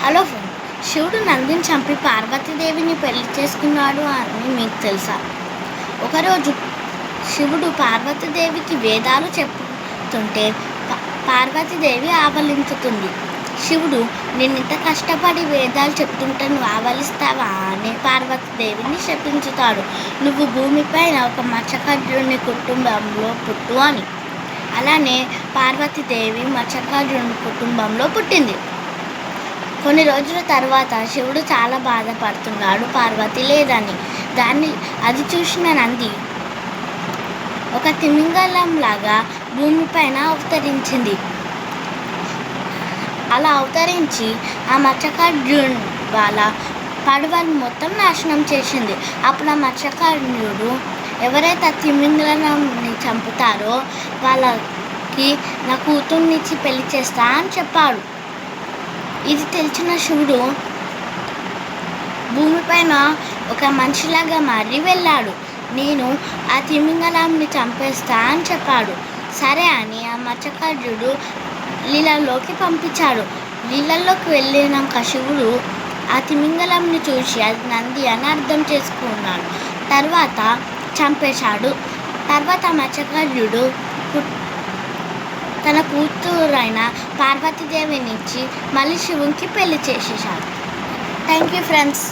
Hello friend, శివుడు నందిని చంపి పార్వతీదేవిని పెళ్లి చేసుకున్నాడు అని మీకు తెలుసా? ఒకరోజు శివుడు పార్వతీదేవికి వేదాలు చెప్తుంటే పార్వతీదేవి ఆవలించుతుంది. శివుడు, నేనింత కష్టపడి వేదాలు చెప్తుంటే నువ్వు ఆవలిస్తావా అని పార్వతీదేవిని శపించుతాడు. నువ్వు భూమిపైన ఒక మత్స్యకారుని కుటుంబంలో పుట్టు అని. అలానే పార్వతీదేవి మత్స్యకారుని కుటుంబంలో పుట్టింది. కొన్ని రోజుల తర్వాత శివుడు చాలా బాధపడుతున్నాడు పార్వతి లేదని. అది చూసిన నంది ఒక తిమింగలంలాగా భూమిపైన అవతరించింది. అలా అవతరించి ఆ మత్స్యకారుడు వాళ్ళ పడవలు మొత్తం నాశనం చేసింది. అప్పుడు ఆ మత్స్యకారుడు ఎవరైతే ఆ తిమింగలాన్ని చంపుతారో వాళ్ళకి నా కూతుర్నిచ్చి పెళ్లి చేస్తా అని చెప్పాడు. ఇది తెలిసిన శివుడు భూమిపైన ఒక మనిషిలాగా మారి వెళ్ళాడు. నేను ఆ తిమింగలాన్ని చంపేస్తా అని చెప్పాడు. సరే అని ఆ మత్స్యకారుడు నీళ్ళలోకి పంపించాడు. నీళ్ళల్లోకి వెళ్ళినాక శివుడు ఆ తిమింగలంని చూసి అది నంది అని అర్థం చేసుకున్నాడు. తర్వాత చంపేశాడు. తర్వాత మత్స్యకారుడు తన కూతురైన పార్వతీదేవినిచ్చి మళ్ళీ శివునికి పెళ్లి చేసేశాడు. Thank you friends.